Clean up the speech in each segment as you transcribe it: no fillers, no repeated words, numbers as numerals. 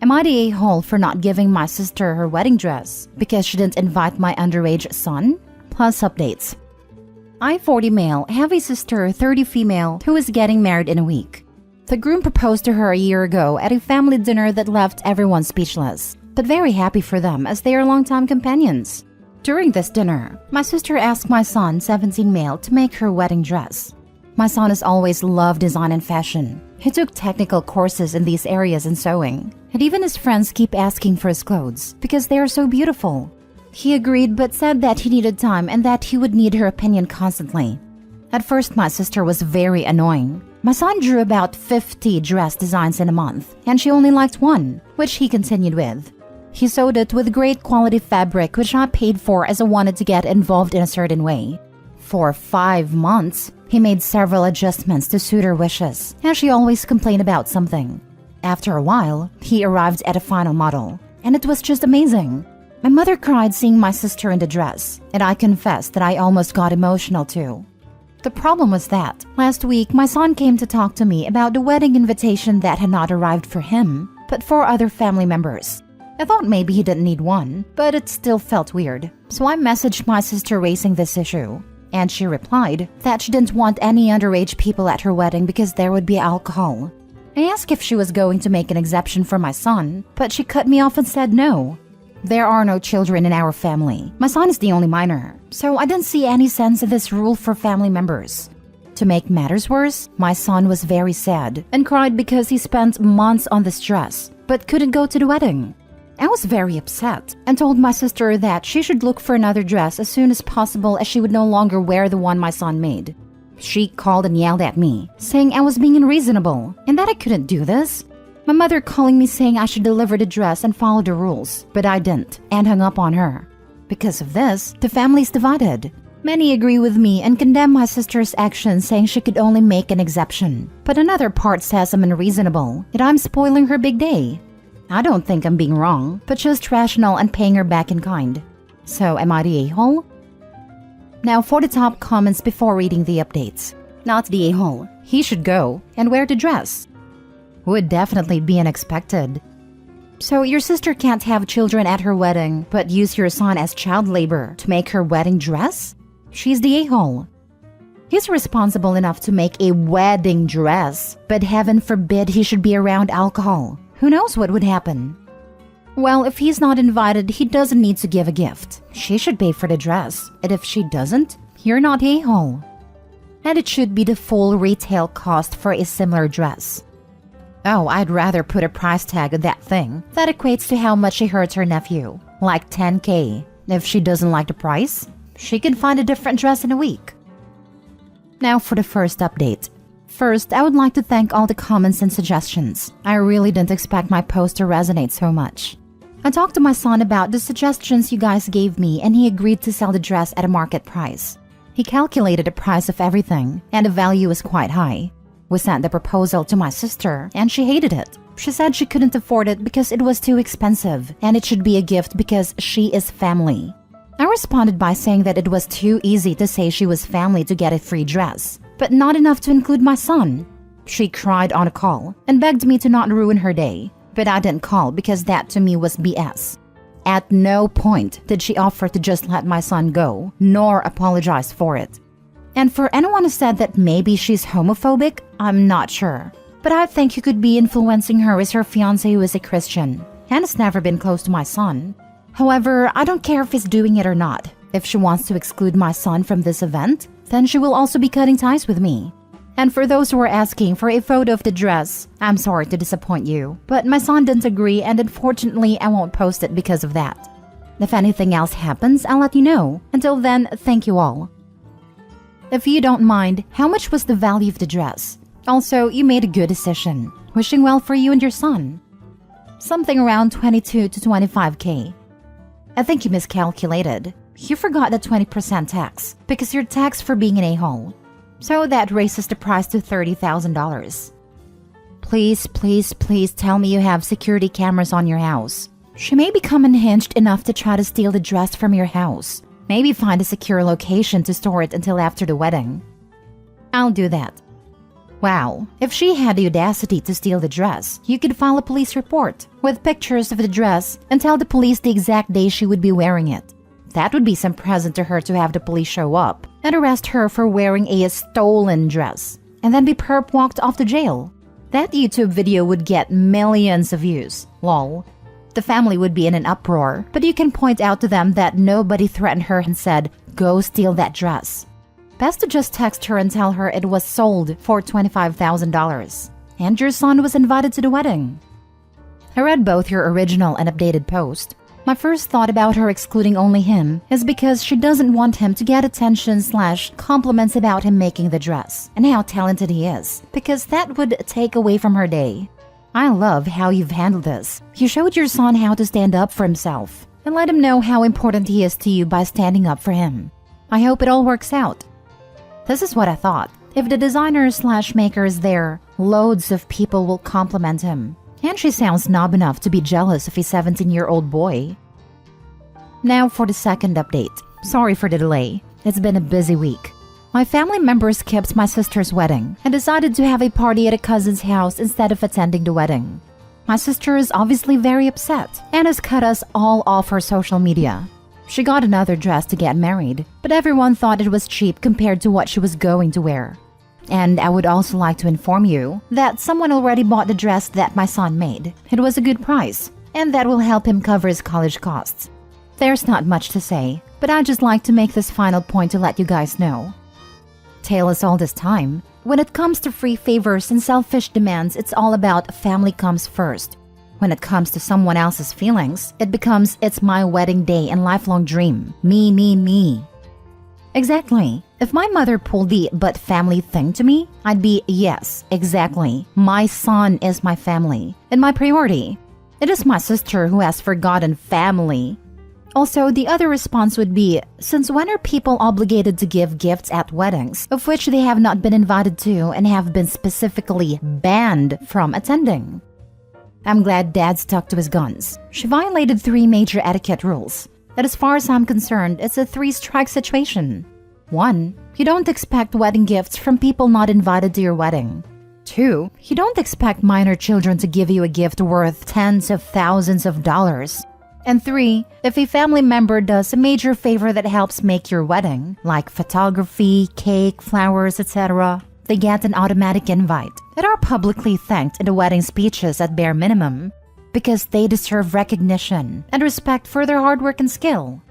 Am I the a-hole for not giving my sister her wedding dress because she didn't invite my underage son? Plus updates. I, 40 male, have a sister, 30 female, who is getting married in a week. The groom proposed to her a year ago at a family dinner that left everyone speechless, but very happy for them as they are longtime companions. During this dinner, my sister asked my son, 17 male, to make her wedding dress. My son has always loved design and fashion. He took technical courses in these areas and sewing, and even his friends keep asking for his clothes because they are so beautiful. He agreed but said that he needed time and that he would need her opinion constantly. At first, my sister was very annoying. My son drew about 50 dress designs in a month, and she only liked one, which he continued with. He sewed it with great quality fabric, which I paid for as I wanted to get involved in a certain way. For 5 months, he made several adjustments to suit her wishes, and she always complained about something. After a while, he arrived at a final model, and it was just amazing. My mother cried seeing my sister in the dress, and I confessed that I almost got emotional too. The problem was that, last week, my son came to talk to me about the wedding invitation that had not arrived for him, but for other family members. I thought maybe he didn't need one, but it still felt weird, so I messaged my sister raising this issue. And she replied that she didn't want any underage people at her wedding because there would be alcohol. I asked if she was going to make an exception for my son, but she cut me off and said no. There are no children in our family. My son is the only minor, so I didn't see any sense of this rule for family members. To make matters worse, my son was very sad and cried because he spent months on this dress, but couldn't go to the wedding. I was very upset and told my sister that she should look for another dress as soon as possible as she would no longer wear the one my son made. She called and yelled at me, saying I was being unreasonable and that I couldn't do this. My mother calling me saying I should deliver the dress and follow the rules, but I didn't and hung up on her. Because of this, the family is divided. Many agree with me and condemn my sister's actions, saying she could only make an exception. But another part says I'm unreasonable, that I'm spoiling her big day. I don't think I'm being wrong, but just rational and paying her back in kind. So am I the a-hole? Now for the top comments before reading the updates. Not the a-hole. He should go and wear the dress. Would definitely be unexpected. So your sister can't have children at her wedding, but use your son as child labor to make her wedding dress? She's the a-hole. He's responsible enough to make a wedding dress, but heaven forbid he should be around alcohol. Who knows what would happen? Well, if he's not invited, he doesn't need to give a gift. She should pay for the dress, and if she doesn't, you're not a-hole. And it should be the full retail cost for a similar dress. Oh, I'd rather put a price tag on that thing. That equates to how much she hurts her nephew, like $10K. If she doesn't like the price, she can find a different dress in a week. Now for the first update. First, I would like to thank all the comments and suggestions. I really didn't expect my post to resonate so much. I talked to my son about the suggestions you guys gave me and he agreed to sell the dress at a market price. He calculated the price of everything and the value was quite high. We sent the proposal to my sister and she hated it. She said she couldn't afford it because it was too expensive and it should be a gift because she is family. I responded by saying that it was too easy to say she was family to get a free dress, but not enough to include my son. She cried on a call and begged me to not ruin her day, but I didn't call because that to me was BS. At no point did she offer to just let my son go, nor apologize for it. And for anyone who said that maybe she's homophobic, I'm not sure. But I think you could be influencing her as her fiancé who is a Christian and has never been close to my son. However, I don't care if he's doing it or not. If she wants to exclude my son from this event, then she will also be cutting ties with me. And for those who are asking for a photo of the dress, I'm sorry to disappoint you, but my son didn't agree and unfortunately I won't post it because of that. If anything else happens, I'll let you know. Until then, thank you all. If you don't mind, how much was the value of the dress? Also, you made a good decision. Wishing well for you and your son. Something around 22 to 25K. I think you miscalculated. You forgot the 20% tax because you're taxed for being an a-hole. So that raises the price to $30,000. Please, please, please tell me you have security cameras on your house. She may become unhinged enough to try to steal the dress from your house. Maybe find a secure location to store it until after the wedding. I'll do that. Wow, if she had the audacity to steal the dress, you could file a police report with pictures of the dress and tell the police the exact day she would be wearing it. That would be some present to her to have the police show up and arrest her for wearing a stolen dress and then be perp walked off to jail. That YouTube video would get millions of views. Lol. The family would be in an uproar, but you can point out to them that nobody threatened her and said, "Go steal that dress." Best to just text her and tell her it was sold for $25,000 and your son was invited to the wedding. I read both your original and updated post. My first thought about her excluding only him is because she doesn't want him to get attention/compliments about him making the dress and how talented he is, because that would take away from her day. I love how you've handled this. You showed your son how to stand up for himself and let him know how important he is to you by standing up for him. I hope it all works out. This is what I thought. If the designer/maker is there, loads of people will compliment him. And she sounds snob enough to be jealous of a 17-year-old boy. Now for the second update. Sorry for the delay. It's been a busy week. My family members skipped my sister's wedding and decided to have a party at a cousin's house instead of attending the wedding. My sister is obviously very upset and has cut us all off her social media. She got another dress to get married, but everyone thought it was cheap compared to what she was going to wear. And I would also like to inform you that someone already bought the dress that my son made. It was a good price, and that will help him cover his college costs. There's not much to say, but I'd just like to make this final point to let you guys know. Tale us all this time, when it comes to free favors and selfish demands, it's all about family comes first. When it comes to someone else's feelings, it becomes it's my wedding day and lifelong dream. Me, me, me. Exactly. If my mother pulled the "but family" thing to me, I'd be, yes, exactly. My son is my family and my priority. It is my sister who has forgotten family. Also, the other response would be, since when are people obligated to give gifts at weddings, of which they have not been invited to and have been specifically banned from attending? I'm glad Dad stuck to his guns. She violated 3 major etiquette rules. That as far as I'm concerned, it's a 3-strike situation. 1. You don't expect wedding gifts from people not invited to your wedding. 2. You don't expect minor children to give you a gift worth tens of thousands of dollars. And 3. If a family member does a major favor that helps make your wedding, like photography, cake, flowers, etc., they get an automatic invite and are publicly thanked in the wedding speeches at bare minimum, because they deserve recognition and respect for their hard work and skill.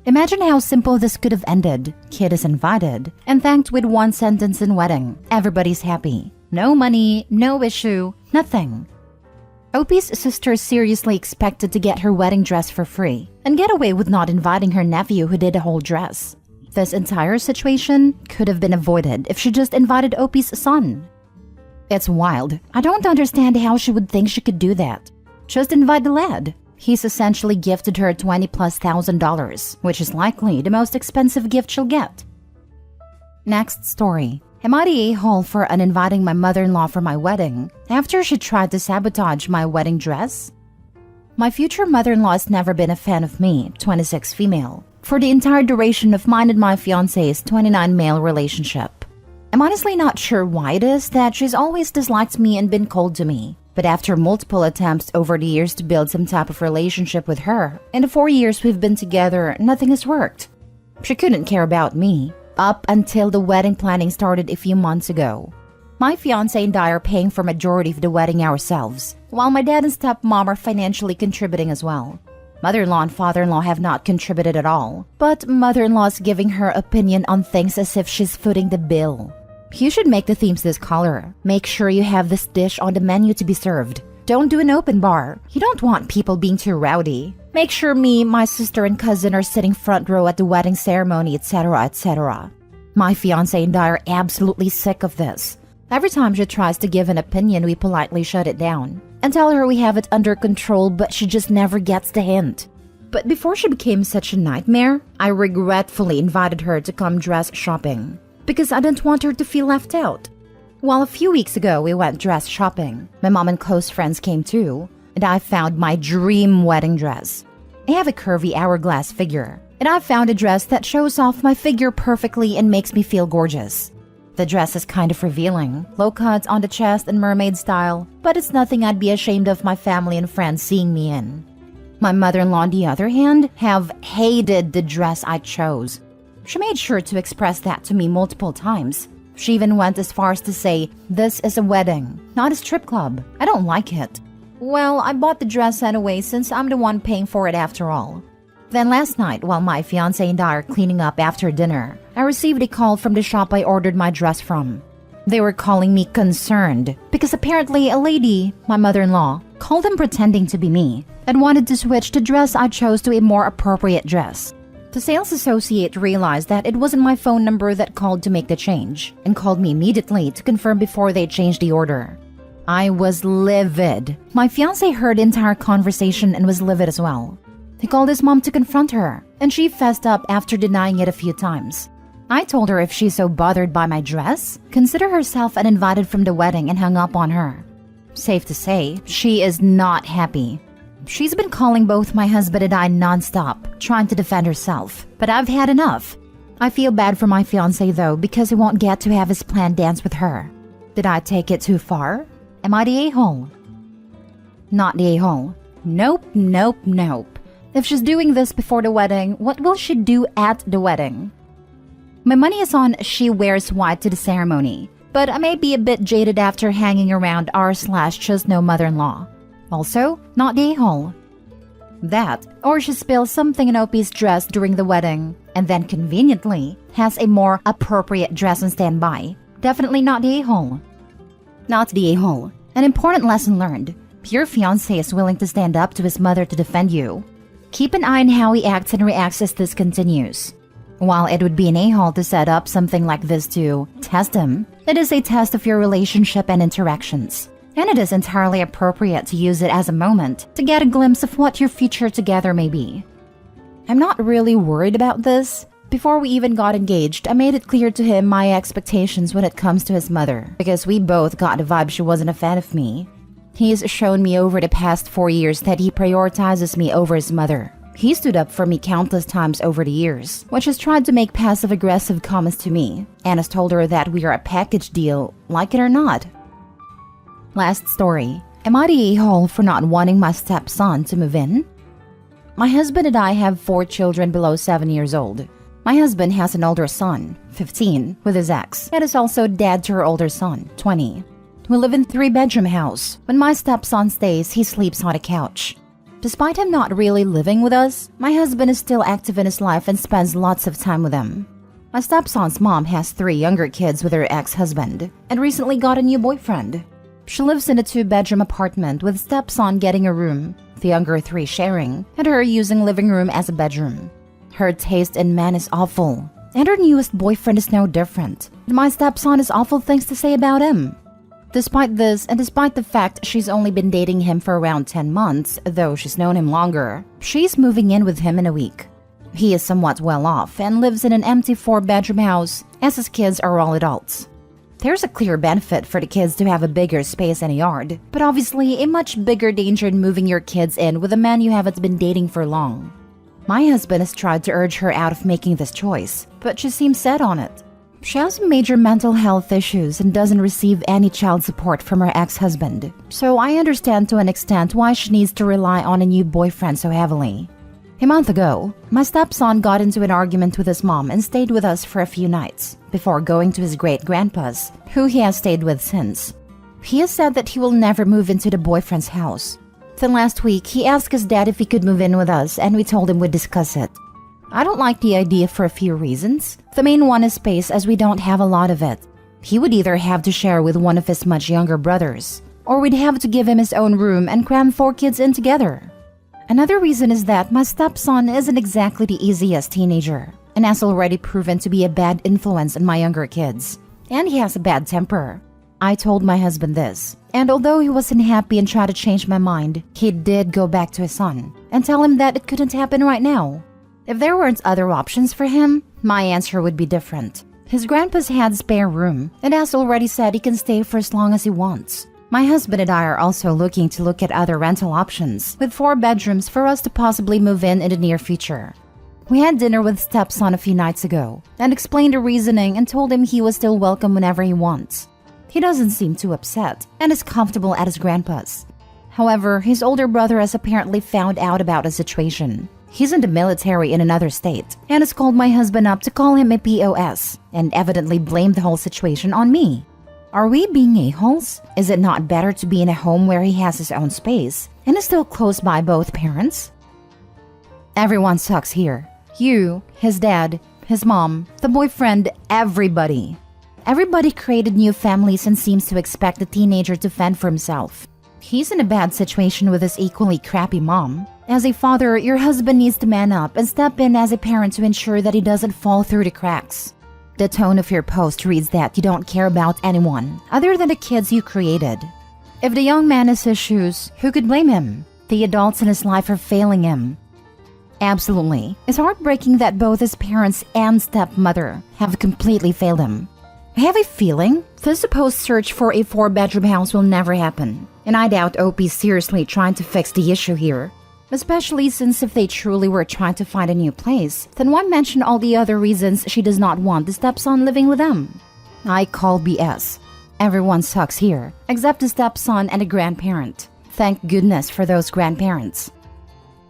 Imagine how simple this could have ended. Kid is invited and thanked with 1 sentence in wedding. Everybody's happy. No money, no issue, nothing. Opie's sister seriously expected to get her wedding dress for free and get away with not inviting her nephew who did the whole dress. This entire situation could have been avoided if she just invited Opie's son. It's wild. I don't understand how she would think she could do that. Just invite the lad. He's essentially gifted her $20,000+, which is likely the most expensive gift she'll get. Next story. Am I the a-hole for uninviting my mother-in-law for my wedding after she tried to sabotage my wedding dress? My future mother-in-law has never been a fan of me, 26 female, for the entire duration of mine and my fiancé's 29 male relationship. I'm honestly not sure why it is that she's always disliked me and been cold to me. But after multiple attempts over the years to build some type of relationship with her, in the 4 years we've been together, nothing has worked. She couldn't care about me, up until the wedding planning started a few months ago. My fiancé and I are paying for majority of the wedding ourselves, while my dad and stepmom are financially contributing as well. Mother-in-law and father-in-law have not contributed at all, but mother-in-law is giving her opinion on things as if she's footing the bill. You should make the themes this color. Make sure you have this dish on the menu to be served. Don't do an open bar. You don't want people being too rowdy. Make sure me, my sister, and cousin are sitting front row at the wedding ceremony, etc., etc. My fiancé and I are absolutely sick of this. Every time she tries to give an opinion, we politely shut it down and tell her we have it under control, but she just never gets the hint. But before she became such a nightmare, I regretfully invited her to come dress shopping, because I didn't want her to feel left out. Well, a few weeks ago, we went dress shopping. My mom and close friends came too, and I found my dream wedding dress. I have a curvy hourglass figure, and I found a dress that shows off my figure perfectly and makes me feel gorgeous. The dress is kind of revealing, low cuts on the chest and mermaid style, but it's nothing I'd be ashamed of my family and friends seeing me in. My mother-in-law, on the other hand, have hated the dress I chose. She made sure to express that to me multiple times. She even went as far as to say, "This is a wedding, not a strip club. I don't like it." Well, I bought the dress anyway since I'm the one paying for it after all. Then last night, while my fiancé and I are cleaning up after dinner, I received a call from the shop I ordered my dress from. They were calling me concerned because apparently a lady, my mother-in-law, called them pretending to be me and wanted to switch the dress I chose to a more appropriate dress. The sales associate realized that it wasn't my phone number that called to make the change and called me immediately to confirm before they changed the order. I was livid. My fiancé heard the entire conversation and was livid as well. He called his mom to confront her, and she fessed up after denying it a few times. I told her if she's so bothered by my dress, consider herself uninvited from the wedding and hung up on her. Safe to say, she is not happy. She's been calling both my husband and I non-stop, trying to defend herself, but I've had enough. I feel bad for my fiancé though because he won't get to have his planned dance with her. Did I take it too far? Am I the a-hole? Not the a-hole. Nope, nope, nope. If she's doing this before the wedding, what will she do at the wedding? My money is on she wears white to the ceremony, but I may be a bit jaded after hanging around r/just no mother-in-law. Also, not the a-hole. That, or she spills something in Opie's dress during the wedding, and then conveniently has a more appropriate dress on standby. Definitely not the a-hole. Not the a-hole. An important lesson learned. Your fiancé is willing to stand up to his mother to defend you. Keep an eye on how he acts and reacts as this continues. While it would be an a-hole to set up something like this to test him, it is a test of your relationship and interactions. And it is entirely appropriate to use it as a moment to get a glimpse of what your future together may be. I'm not really worried about this. Before we even got engaged, I made it clear to him my expectations when it comes to his mother, because we both got the vibe she wasn't a fan of me. He's shown me over the past 4 years that he prioritizes me over his mother. He stood up for me countless times over the years, which has tried to make passive-aggressive comments to me, and has told her that we are a package deal, like it or not. Last story. Am I the a-hole for not wanting my stepson to move in? My husband and I have 4 children below 7 years old. My husband has an older son, 15, with his ex, and is also dad to her older son, 20. We live in a 3-bedroom house. When my stepson stays, he sleeps on a couch. Despite him not really living with us, my husband is still active in his life and spends lots of time with him. My stepson's mom has 3 younger kids with her ex-husband and recently got a new boyfriend. She lives in a 2-bedroom apartment with stepson getting a room, the younger 3 sharing, and her using living room as a bedroom. Her taste in men is awful, and her newest boyfriend is no different. And my stepson has awful things to say about him. Despite this, and despite the fact she's only been dating him for around 10 months, though she's known him longer, she's moving in with him in a week. He is somewhat well off and lives in an empty 4-bedroom house, as his kids are all adults. There's a clear benefit for the kids to have a bigger space and a yard, but obviously a much bigger danger in moving your kids in with a man you haven't been dating for long. My husband has tried to urge her out of making this choice, but she seems set on it. She has major mental health issues and doesn't receive any child support from her ex-husband, so I understand to an extent why she needs to rely on a new boyfriend so heavily. A month ago, my stepson got into an argument with his mom and stayed with us for a few nights, before going to his great-grandpa's, who he has stayed with since. He has said that he will never move into the boyfriend's house. Then last week, he asked his dad if he could move in with us, and we told him we'd discuss it. I don't like the idea for a few reasons. The main one is space, as we don't have a lot of it. He would either have to share with one of his much younger brothers, or we'd have to give him his own room and cram 4 kids in together. Another reason is that my stepson isn't exactly the easiest teenager, and has already proven to be a bad influence on my younger kids. And he has a bad temper. I told my husband this, and although he wasn't happy and tried to change my mind, he did go back to his son and tell him that it couldn't happen right now. If there weren't other options for him, my answer would be different. His grandpa's had spare room, and has already said he can stay for as long as he wants. My husband and I are also looking to look at other rental options, with 4 bedrooms for us to possibly move in the near future. We had dinner with Stepson a few nights ago and explained the reasoning and told him he was still welcome whenever he wants. He doesn't seem too upset and is comfortable at his grandpa's. However, his older brother has apparently found out about the situation. He's in the military in another state and has called my husband up to call him a POS and evidently blamed the whole situation on me. Are we being a-holes? Is it not better to be in a home where he has his own space and is still close by both parents? Everyone sucks here. You, his dad, his mom, the boyfriend, everybody. Everybody created new families and seems to expect the teenager to fend for himself. He's in a bad situation with his equally crappy mom. As a father, your husband needs to man up and step in as a parent to ensure that he doesn't fall through the cracks. The tone of your post reads that you don't care about anyone other than the kids you created. If the young man has issues, who could blame him? The adults in his life are failing him. Absolutely. It's heartbreaking that both his parents and stepmother have completely failed him. I have a feeling the supposed search for a 4-bedroom house will never happen, and I doubt OP's seriously trying to fix the issue here. Especially since if they truly were trying to find a new place, then why mention all the other reasons she does not want the stepson living with them? I call BS. Everyone sucks here, except the stepson and the grandparent. Thank goodness for those grandparents.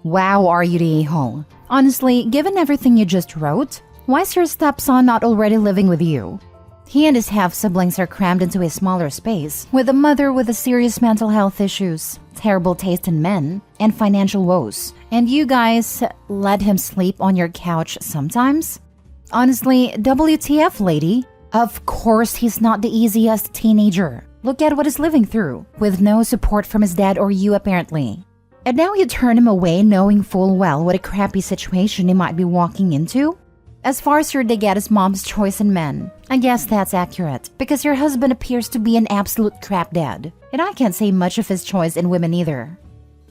Wow, are you the a-hole? Honestly, given everything you just wrote, why is your stepson not already living with you? He and his half-siblings are crammed into a smaller space, with a mother with serious mental health issues, terrible taste in men, and financial woes. And you guys let him sleep on your couch sometimes? Honestly, WTF, lady? Of course he's not the easiest teenager. Look at what he's living through, with no support from his dad or you apparently. And now you turn him away knowing full well what a crappy situation he might be walking into? As far as your dig at his mom's choice in men, I guess that's accurate, because your husband appears to be an absolute crap dad. And I can't say much of his choice in women either.